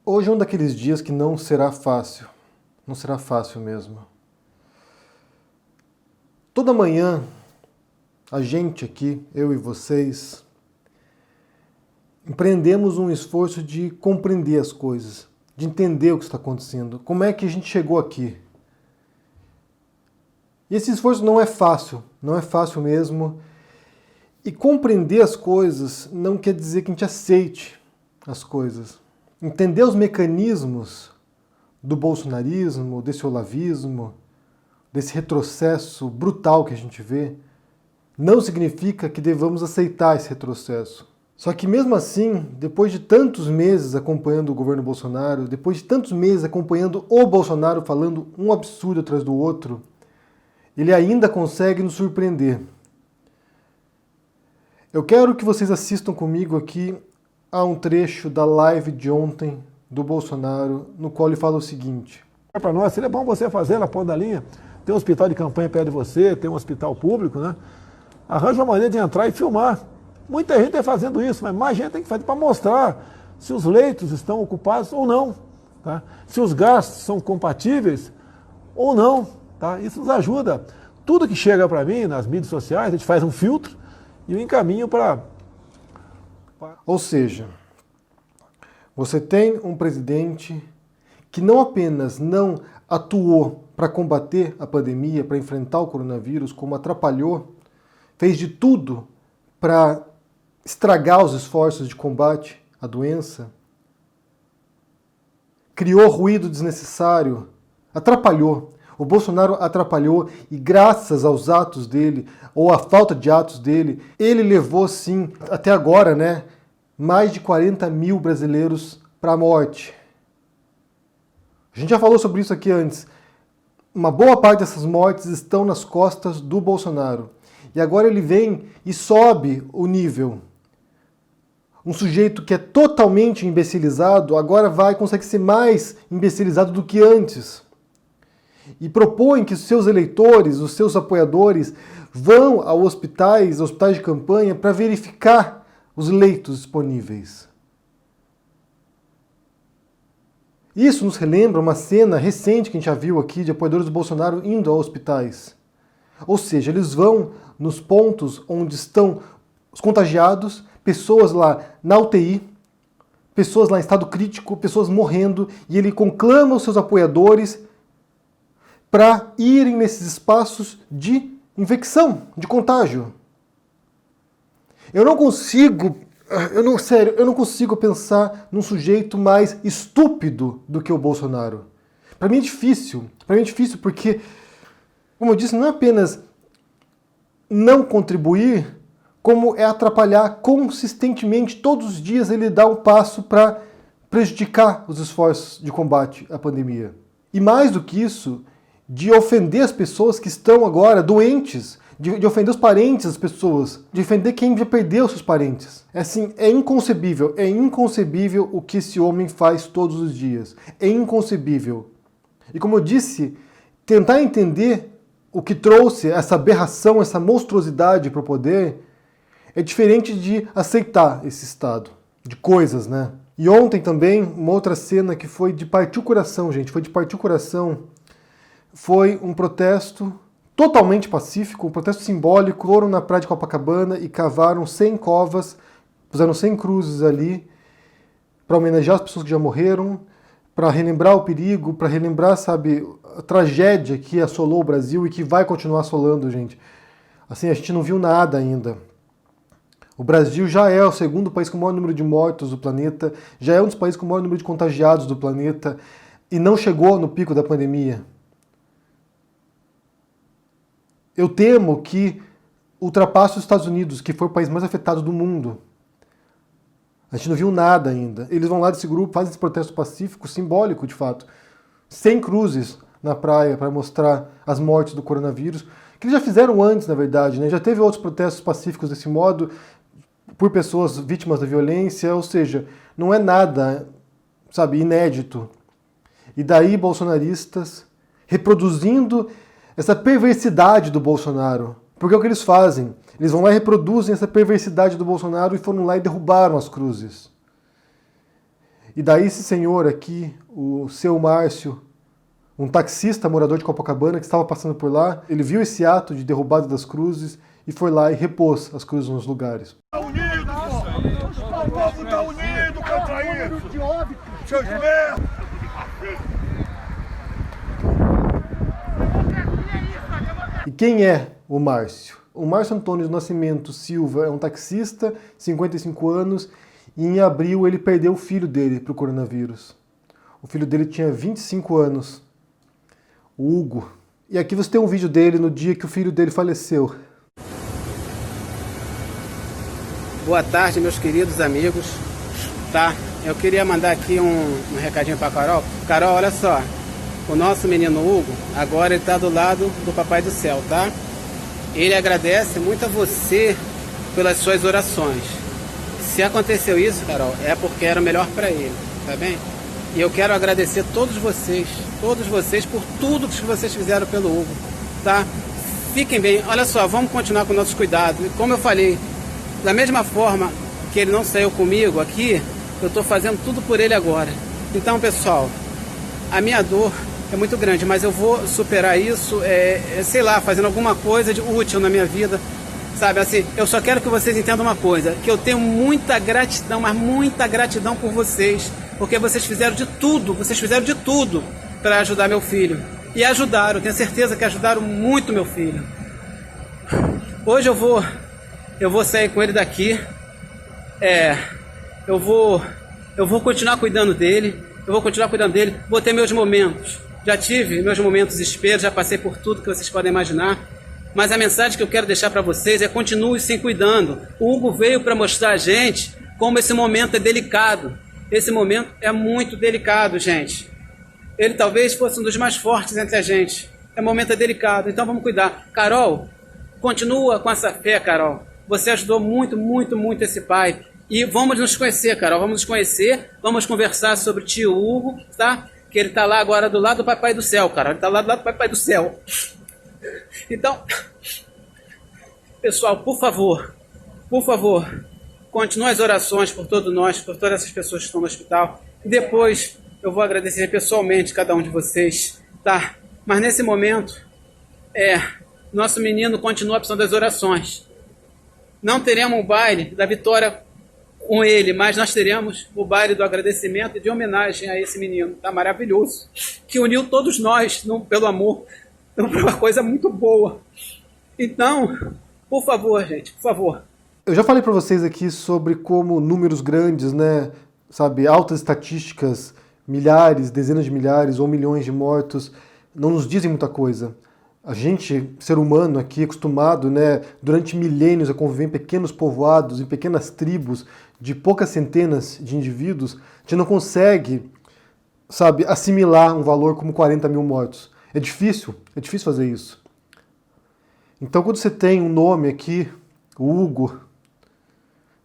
Hoje é um daqueles dias que não será fácil. Não será fácil mesmo. Toda manhã, a gente aqui, eu e vocês, empreendemos um esforço de compreender as coisas, de entender o que está acontecendo, como é que a gente chegou aqui. E esse esforço não é fácil mesmo. E compreender as coisas não quer dizer que a gente aceite as coisas. Entender os mecanismos do bolsonarismo, desse olavismo, desse retrocesso brutal que a gente vê, não significa que devamos aceitar esse retrocesso. Só que mesmo assim, depois de tantos meses acompanhando o governo Bolsonaro, depois de tantos meses acompanhando o Bolsonaro falando um absurdo atrás do outro, ele ainda consegue nos surpreender. Eu quero que vocês assistam comigo aqui a um trecho da live de ontem do Bolsonaro, no qual ele fala o seguinte. Para nós, seria bom você fazer na ponta da linha. Tem um hospital de campanha perto de você, tem um hospital público, né? Arranja uma maneira de entrar e filmar. Muita gente está fazendo isso, mas mais gente tem que fazer para mostrar se os leitos estão ocupados ou não. Tá? Se os gastos são compatíveis ou não. Tá? Isso nos ajuda. Tudo que chega para mim nas mídias sociais, a gente faz um filtro e eu encaminho para... Ou seja, você tem um presidente que não apenas não atuou para combater a pandemia, para enfrentar o coronavírus, como atrapalhou, fez de tudo para estragar os esforços de combate à doença, criou ruído desnecessário, atrapalhou. O Bolsonaro atrapalhou e graças aos atos dele, ou à falta de atos dele, ele levou sim, até agora, né, mais de 40 mil brasileiros para a morte. A gente já falou sobre isso aqui antes. Uma boa parte dessas mortes estão nas costas do Bolsonaro. E agora ele vem e sobe o nível. Um sujeito que é totalmente imbecilizado, agora consegue ser mais imbecilizado do que antes. E propõe que os seus eleitores, os seus apoiadores, vão aos hospitais de campanha, para verificar os leitos disponíveis. Isso nos relembra uma cena recente que a gente já viu aqui de apoiadores do Bolsonaro indo a hospitais. Ou seja, eles vão nos pontos onde estão os contagiados, pessoas lá na UTI, pessoas lá em estado crítico, pessoas morrendo, e ele conclama os seus apoiadores para irem nesses espaços de infecção, de contágio. Eu não consigo pensar num sujeito mais estúpido do que o Bolsonaro. Para mim é difícil porque, como eu disse, não é apenas não contribuir, como é atrapalhar consistentemente, todos os dias ele dá um passo para prejudicar os esforços de combate à pandemia. E mais do que isso, de ofender as pessoas que estão agora doentes, de ofender os parentes das pessoas, de ofender quem já perdeu seus parentes. É inconcebível o que esse homem faz todos os dias. É inconcebível. E como eu disse, tentar entender o que trouxe essa aberração, essa monstruosidade para o poder, é diferente de aceitar esse estado de coisas, né? E ontem também, uma outra cena que foi de partir o coração, gente, foi um protesto totalmente pacífico, um protesto simbólico. Foram na praia de Copacabana e cavaram 100 covas, puseram 100 cruzes ali, para homenagear as pessoas que já morreram, para relembrar o perigo, para relembrar, sabe, a tragédia que assolou o Brasil e que vai continuar assolando, gente. Assim, a gente não viu nada ainda. O Brasil já é o segundo país com o maior número de mortos do planeta, já é um dos países com o maior número de contagiados do planeta, e não chegou no pico da pandemia. Eu temo que ultrapasse os Estados Unidos, que foi o país mais afetado do mundo. A gente não viu nada ainda. Eles vão lá desse grupo, fazem esse protesto pacífico, simbólico de fato. 100 cruzes na praia para mostrar as mortes do coronavírus, que eles já fizeram antes, na verdade, né? Já teve outros protestos pacíficos desse modo, por pessoas vítimas da violência, ou seja, não é nada, sabe, inédito. E daí bolsonaristas reproduzindo essa perversidade do Bolsonaro. Porque é o que eles fazem. Eles vão lá e reproduzem essa perversidade do Bolsonaro e foram lá e derrubaram as cruzes. E daí esse senhor aqui, o seu Márcio, um taxista morador de Copacabana que estava passando por lá, ele viu esse ato de derrubada das cruzes e foi lá e repôs as cruzes nos lugares. Tá unido, pô! O povo tá unido contra isso! Seus merda! E quem é o Márcio? O Márcio Antônio do Nascimento Silva é um taxista, 55 anos, e em abril ele perdeu o filho dele para o coronavírus. O filho dele tinha 25 anos, o Hugo. E aqui você tem um vídeo dele no dia que o filho dele faleceu. Boa tarde, meus queridos amigos. Tá? Eu queria mandar aqui um recadinho para Carol. Carol, olha só. O nosso menino Hugo, agora ele tá do lado do Papai do Céu, tá? Ele agradece muito a você pelas suas orações. Se aconteceu isso, Carol, é porque era o melhor para ele, tá bem? E eu quero agradecer todos vocês por tudo que vocês fizeram pelo Hugo, tá? Fiquem bem. Olha só, vamos continuar com nossos cuidados. Como eu falei, da mesma forma que ele não saiu comigo aqui, eu estou fazendo tudo por ele agora. Então, pessoal, a minha dor é muito grande, mas eu vou superar isso, sei lá, fazendo alguma coisa de útil na minha vida, sabe? Assim, eu só quero que vocês entendam uma coisa, que eu tenho muita gratidão, mas muita gratidão por vocês, porque vocês fizeram de tudo para ajudar meu filho. E ajudaram, tenho certeza que ajudaram muito meu filho. Hoje eu vou sair com ele daqui, eu vou continuar cuidando dele, vou ter meus momentos. Já tive meus momentos de espelho, já passei por tudo que vocês podem imaginar. Mas a mensagem que eu quero deixar para vocês é: continue se cuidando. O Hugo veio para mostrar a gente como esse momento é delicado. Esse momento é muito delicado, gente. Ele talvez fosse um dos mais fortes entre a gente. O momento é delicado, então vamos cuidar. Carol, continua com essa fé, Carol. Você ajudou muito, muito, muito esse pai. E vamos nos conhecer, Carol. Vamos nos conhecer, vamos conversar sobre o tio Hugo, tá? Que ele tá lá agora do lado do Papai do Céu, cara. Ele tá lá do lado do Papai do Céu. Então, pessoal, por favor, continue as orações por todos nós, por todas essas pessoas que estão no hospital. E depois eu vou agradecer pessoalmente cada um de vocês, tá? Mas nesse momento, nosso menino continua precisando das orações. Não teremos o baile da vitória com ele, mas nós teremos o baile do agradecimento e de homenagem a esse menino, tá? Maravilhoso, que uniu todos nós pelo amor, uma coisa muito boa. Então, por favor, gente, por favor. Eu já falei para vocês aqui sobre como números grandes, né, sabe, altas estatísticas, milhares, dezenas de milhares ou milhões de mortos, não nos dizem muita coisa. A gente, ser humano aqui, acostumado, né, durante milênios a conviver em pequenos povoados, em pequenas tribos, de poucas centenas de indivíduos, a gente não consegue, sabe, assimilar um valor como 40 mil mortos. É difícil fazer isso. Então, quando você tem um nome aqui, o Hugo,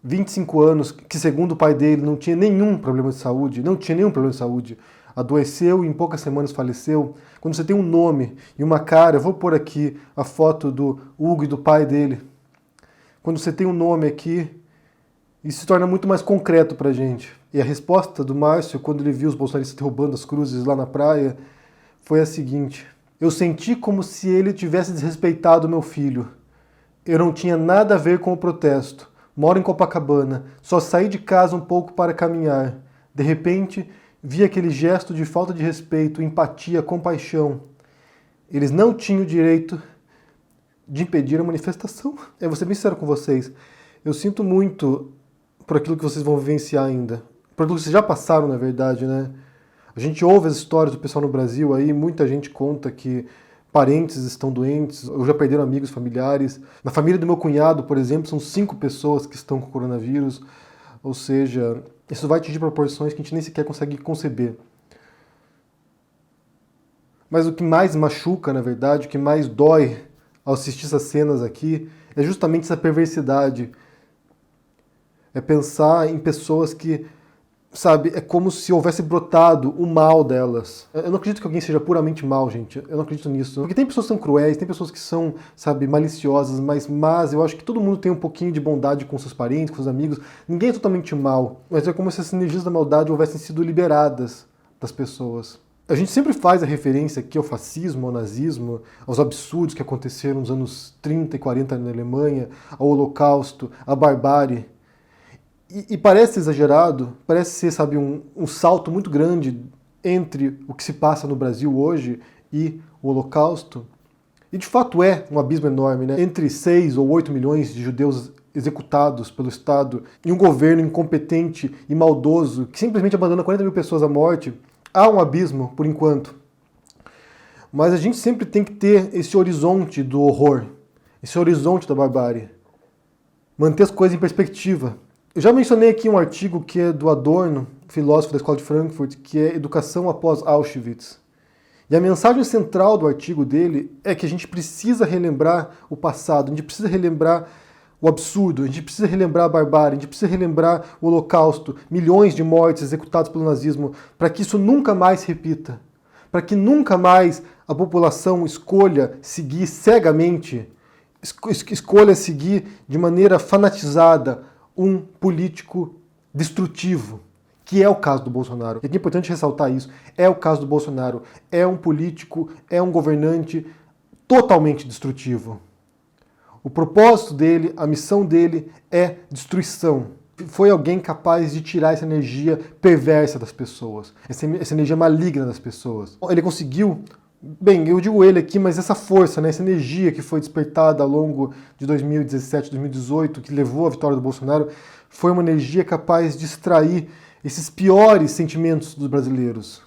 25 anos, que segundo o pai dele não tinha nenhum problema de saúde, adoeceu e em poucas semanas faleceu. Quando você tem um nome e uma cara, eu vou pôr aqui a foto do Hugo e do pai dele. Quando você tem um nome aqui, isso se torna muito mais concreto pra gente. E a resposta do Márcio, quando ele viu os bolsonaristas derrubando as cruzes lá na praia, foi a seguinte: eu senti como se ele tivesse desrespeitado meu filho. Eu não tinha nada a ver com o protesto. Moro em Copacabana, só saí de casa um pouco para caminhar. De repente, vi aquele gesto de falta de respeito, empatia, compaixão. Eles não tinham o direito de impedir a manifestação. Eu vou ser bem sincero com vocês. Eu sinto muito por aquilo que vocês vão vivenciar ainda. Por aquilo que vocês já passaram, na verdade, né? A gente ouve as histórias do pessoal no Brasil aí, muita gente conta que parentes estão doentes, ou já perderam amigos, familiares. Na família do meu cunhado, por exemplo, são 5 pessoas que estão com coronavírus. Ou seja, isso vai atingir proporções que a gente nem sequer consegue conceber. Mas o que mais machuca, na verdade, o que mais dói ao assistir essas cenas aqui, é justamente essa perversidade. É pensar em pessoas que sabe, é como se houvesse brotado o mal delas. Eu não acredito que alguém seja puramente mal, gente. Eu não acredito nisso. Porque tem pessoas que são cruéis, tem pessoas que são, sabe, maliciosas, mas eu acho que todo mundo tem um pouquinho de bondade com seus parentes, com seus amigos. Ninguém é totalmente mal. Mas é como se as energias da maldade houvessem sido liberadas das pessoas. A gente sempre faz a referência aqui ao fascismo, ao nazismo, aos absurdos que aconteceram nos anos 30 e 40 na Alemanha, ao Holocausto, à barbárie. E parece exagerado, parece ser, sabe, um salto muito grande entre o que se passa no Brasil hoje e o Holocausto. E de fato é um abismo enorme, né? Entre 6 ou 8 milhões de judeus executados pelo Estado e um governo incompetente e maldoso que simplesmente abandona 40 mil pessoas à morte, há um abismo por enquanto. Mas a gente sempre tem que ter esse horizonte do horror, esse horizonte da barbárie. Manter as coisas em perspectiva. Eu já mencionei aqui um artigo que é do Adorno, filósofo da Escola de Frankfurt, que é Educação após Auschwitz. E a mensagem central do artigo dele é que a gente precisa relembrar o passado, a gente precisa relembrar o absurdo, a gente precisa relembrar a barbárie, a gente precisa relembrar o Holocausto, milhões de mortes executadas pelo nazismo, para que isso nunca mais se repita, para que nunca mais a população escolha seguir cegamente, escolha seguir de maneira fanatizada um político destrutivo, que é o caso do Bolsonaro. E é importante ressaltar isso. É o caso do Bolsonaro. É um político, é um governante totalmente destrutivo. O propósito dele, a missão dele é destruição. Foi alguém capaz de tirar essa energia perversa das pessoas, essa energia maligna das pessoas. Ele conseguiu, bem, eu digo ele aqui, mas essa força, né, essa energia que foi despertada ao longo de 2017, 2018, que levou à vitória do Bolsonaro, foi uma energia capaz de extrair esses piores sentimentos dos brasileiros.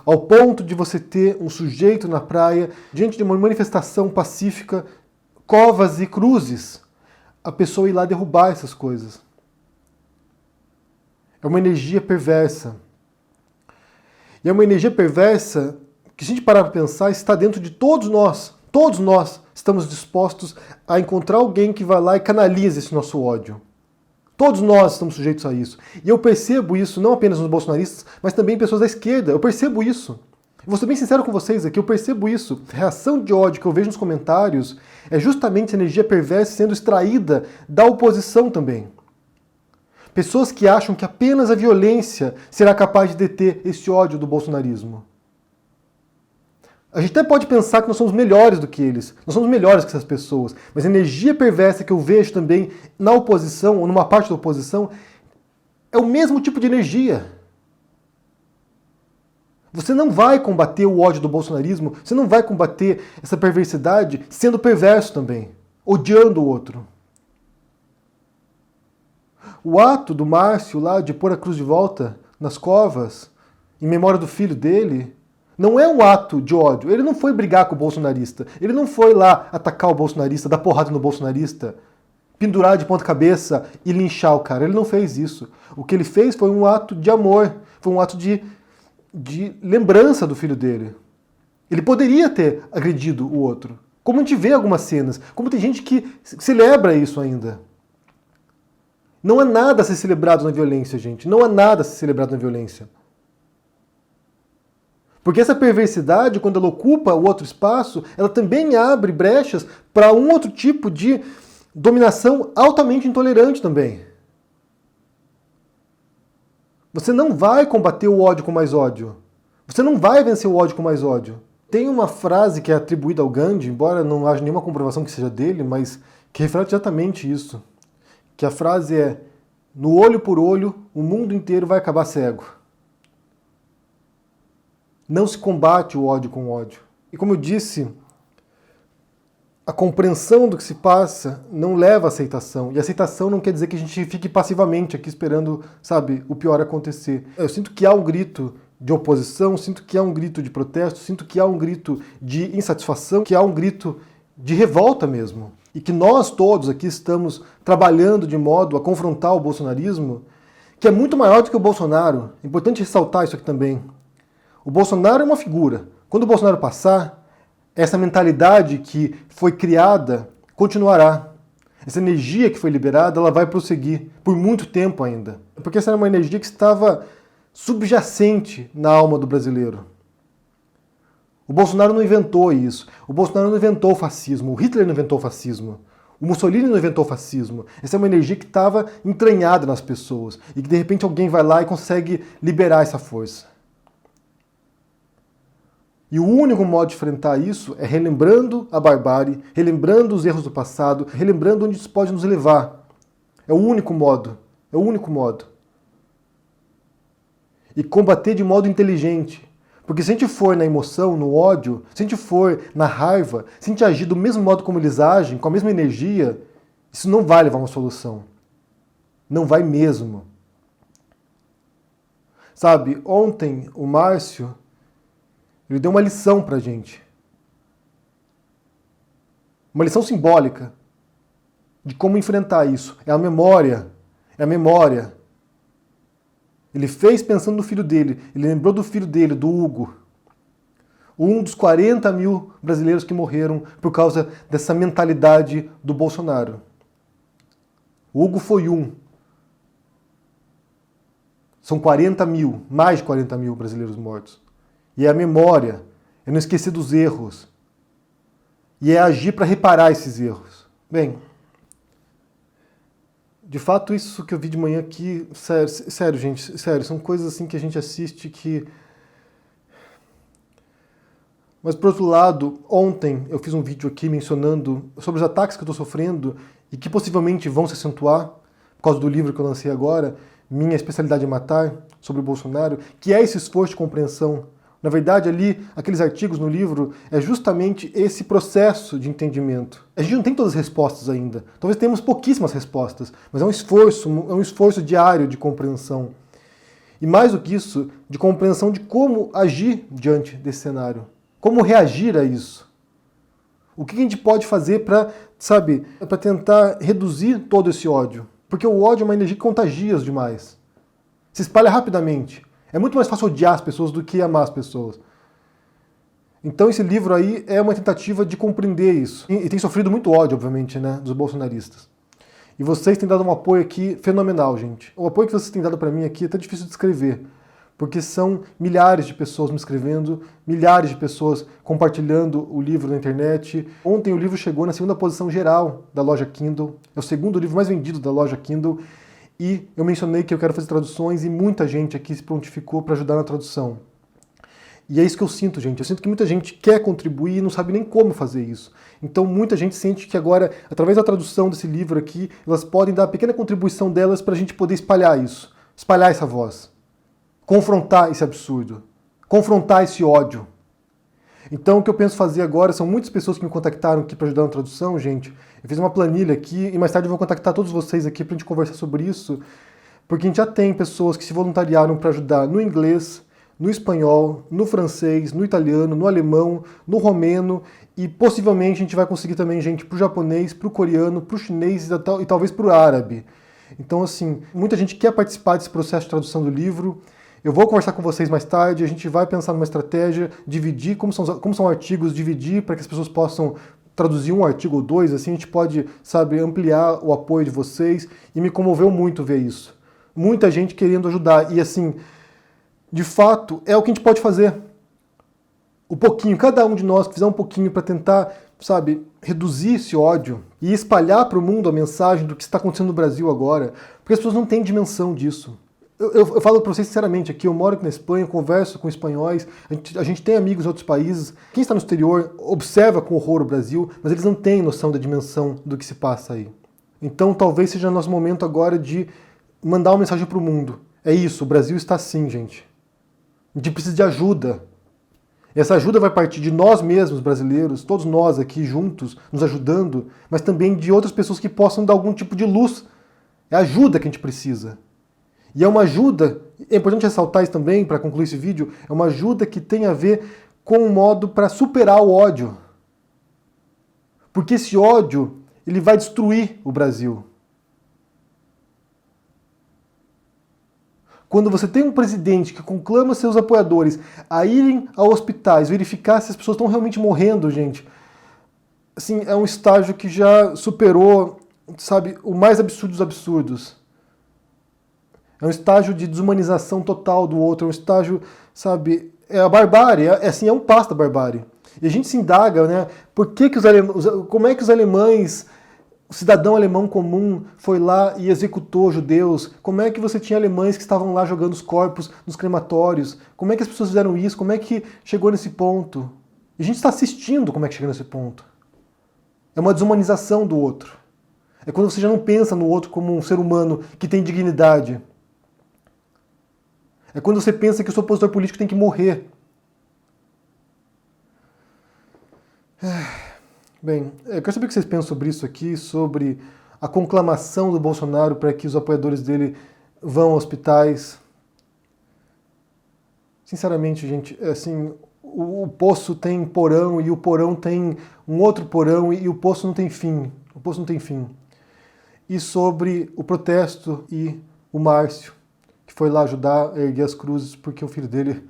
Ao ponto de você ter um sujeito na praia, diante de uma manifestação pacífica, covas e cruzes, a pessoa ir lá derrubar essas coisas. É uma energia perversa. E é uma energia perversa que, se a gente parar para pensar, está dentro de todos nós. Todos nós estamos dispostos a encontrar alguém que vai lá e canaliza esse nosso ódio. Todos nós estamos sujeitos a isso. E eu percebo isso não apenas nos bolsonaristas, mas também em pessoas da esquerda. Eu percebo isso. Eu vou ser bem sincero com vocês aqui, eu percebo isso. A reação de ódio que eu vejo nos comentários é justamente essa energia perversa sendo extraída da oposição também. Pessoas que acham que apenas a violência será capaz de deter esse ódio do bolsonarismo. A gente até pode pensar que nós somos melhores do que eles, nós somos melhores que essas pessoas, mas a energia perversa que eu vejo também na oposição, ou numa parte da oposição, é o mesmo tipo de energia. Você não vai combater o ódio do bolsonarismo, você não vai combater essa perversidade sendo perverso também, odiando o outro. O ato do Márcio lá de pôr a cruz de volta nas covas, em memória do filho dele, não é um ato de ódio. Ele não foi brigar com o bolsonarista. Ele não foi lá atacar o bolsonarista, dar porrada no bolsonarista, pendurar de ponta cabeça e linchar o cara. Ele não fez isso. O que ele fez foi um ato de amor, foi um ato de lembrança do filho dele. Ele poderia ter agredido o outro. Como a gente vê algumas cenas, como tem gente que celebra isso ainda. Não há nada a ser celebrado na violência, gente. Não há nada a ser celebrado na violência. Porque essa perversidade, quando ela ocupa o outro espaço, ela também abre brechas para um outro tipo de dominação altamente intolerante também. Você não vai combater o ódio com mais ódio. Você não vai vencer o ódio com mais ódio. Tem uma frase que é atribuída ao Gandhi, embora não haja nenhuma comprovação que seja dele, mas que reflete exatamente isso. Que a frase é: no olho por olho, o mundo inteiro vai acabar cego. Não se combate o ódio com ódio. E como eu disse, a compreensão do que se passa não leva à aceitação. E aceitação não quer dizer que a gente fique passivamente aqui esperando, sabe, o pior acontecer. Eu sinto que há um grito de oposição, sinto que há um grito de protesto, sinto que há um grito de insatisfação, que há um grito de revolta mesmo. E que nós todos aqui estamos trabalhando de modo a confrontar o bolsonarismo, que é muito maior do que o Bolsonaro. É importante ressaltar isso aqui também. O Bolsonaro é uma figura. Quando o Bolsonaro passar, essa mentalidade que foi criada continuará. Essa energia que foi liberada, ela vai prosseguir por muito tempo ainda. Porque essa era uma energia que estava subjacente na alma do brasileiro. O Bolsonaro não inventou isso. O Bolsonaro não inventou o fascismo. O Hitler não inventou o fascismo. O Mussolini não inventou o fascismo. Essa é uma energia que estava entranhada nas pessoas e que de repente alguém vai lá e consegue liberar essa força. E o único modo de enfrentar isso é relembrando a barbárie, relembrando os erros do passado, relembrando onde isso pode nos levar. É o único modo. É o único modo. E combater de modo inteligente. Porque se a gente for na emoção, no ódio, se a gente for na raiva, se a gente agir do mesmo modo como eles agem, com a mesma energia, isso não vai levar a uma solução. Não vai mesmo. Sabe, ontem o Márcio, ele deu uma lição pra gente. Uma lição simbólica de como enfrentar isso. É a memória. É a memória. Ele fez pensando no filho dele. Ele lembrou do filho dele, do Hugo. Um dos 40 mil brasileiros que morreram por causa dessa mentalidade do Bolsonaro. O Hugo foi um. São 40 mil, mais de 40 mil brasileiros mortos. E é a memória, é não esquecer dos erros. E é agir para reparar esses erros. Bem, de fato isso que eu vi de manhã aqui, sério gente, sério, são coisas assim que a gente assiste que... Mas por outro lado, ontem eu fiz um vídeo aqui mencionando sobre os ataques que eu estou sofrendo e que possivelmente vão se acentuar por causa do livro que eu lancei agora, Minha Especialidade é Matar, sobre o Bolsonaro, que é esse esforço de compreensão. Na verdade, ali, aqueles artigos no livro, é justamente esse processo de entendimento. A gente não tem todas as respostas ainda. Talvez tenhamos pouquíssimas respostas, mas é um esforço diário de compreensão. E mais do que isso, de compreensão de como agir diante desse cenário. Como reagir a isso. O que a gente pode fazer para, sabe, para tentar reduzir todo esse ódio. Porque o ódio é uma energia que contagia demais. Se espalha rapidamente. É muito mais fácil odiar as pessoas do que amar as pessoas. Então esse livro aí é uma tentativa de compreender isso. E tem sofrido muito ódio, obviamente, né, dos bolsonaristas. E vocês têm dado um apoio aqui fenomenal, gente. O apoio que vocês têm dado para mim aqui é até difícil de escrever. Porque são milhares de pessoas me escrevendo, milhares de pessoas compartilhando o livro na internet. Ontem o livro chegou na segunda posição geral da loja Kindle. É o segundo livro mais vendido da loja Kindle. E eu mencionei que eu quero fazer traduções e muita gente aqui se prontificou para ajudar na tradução. E é isso que eu sinto, gente. Eu sinto que muita gente quer contribuir e não sabe nem como fazer isso. Então muita gente sente que agora, através da tradução desse livro aqui, elas podem dar a pequena contribuição delas para a gente poder espalhar isso. Espalhar essa voz. Confrontar esse absurdo. Confrontar esse ódio. Então o que eu penso fazer agora, são muitas pessoas que me contactaram aqui para ajudar na tradução, gente. Eu fiz uma planilha aqui e mais tarde eu vou contactar todos vocês aqui para a gente conversar sobre isso, porque a gente já tem pessoas que se voluntariaram para ajudar no inglês, no espanhol, no francês, no italiano, no alemão, no romeno e possivelmente a gente vai conseguir também gente para o japonês, para o coreano, para o chinês e talvez para o árabe. Então assim, muita gente quer participar desse processo de tradução do livro. Eu vou conversar com vocês mais tarde, a gente vai pensar numa estratégia, dividir, como são artigos, dividir para que as pessoas possam traduzir um artigo ou dois, assim a gente pode, sabe, ampliar o apoio de vocês, e me comoveu muito ver isso. Muita gente querendo ajudar, e assim, de fato, é o que a gente pode fazer. O pouquinho, cada um de nós que fizer um pouquinho para tentar, sabe, reduzir esse ódio e espalhar para o mundo a mensagem do que está acontecendo no Brasil agora, porque as pessoas não têm dimensão disso. Eu falo para vocês sinceramente aqui, eu moro aqui na Espanha, converso com espanhóis, a gente tem amigos em outros países. Quem está no exterior observa com horror o Brasil, mas eles não têm noção da dimensão do que se passa aí. Então talvez seja nosso momento agora de mandar uma mensagem para o mundo. É isso, o Brasil está assim, gente. A gente precisa de ajuda. Essa ajuda vai partir de nós mesmos, brasileiros, todos nós aqui juntos, nos ajudando, mas também de outras pessoas que possam dar algum tipo de luz. É ajuda que a gente precisa. E é uma ajuda, é importante ressaltar isso também, para concluir esse vídeo, é uma ajuda que tem a ver com um modo para superar o ódio. Porque esse ódio, ele vai destruir o Brasil. Quando você tem um presidente que conclama seus apoiadores a irem a hospitais, verificar se as pessoas estão realmente morrendo, gente, assim, é um estágio que já superou sabe, o mais absurdo dos absurdos. É um estágio de desumanização total do outro, é um estágio, sabe, é a barbárie, é um passo da barbárie. E a gente se indaga, né, como é que os alemães, o cidadão alemão comum foi lá e executou judeus? Como é que você tinha alemães que estavam lá jogando os corpos nos crematórios? Como é que as pessoas fizeram isso? Como é que chegou nesse ponto? E a gente está assistindo como é que chega nesse ponto. É uma desumanização do outro. É quando você já não pensa no outro como um ser humano que tem dignidade. É quando você pensa que o seu opositor político tem que morrer. Bem, eu quero saber o que vocês pensam sobre isso aqui, sobre a conclamação do Bolsonaro para que os apoiadores dele vão a hospitais. Sinceramente, gente, assim, o poço tem porão e o porão tem um outro porão e o poço não tem fim. O poço não tem fim. E sobre o protesto e o Márcio, que foi lá ajudar a erguer as cruzes porque o filho dele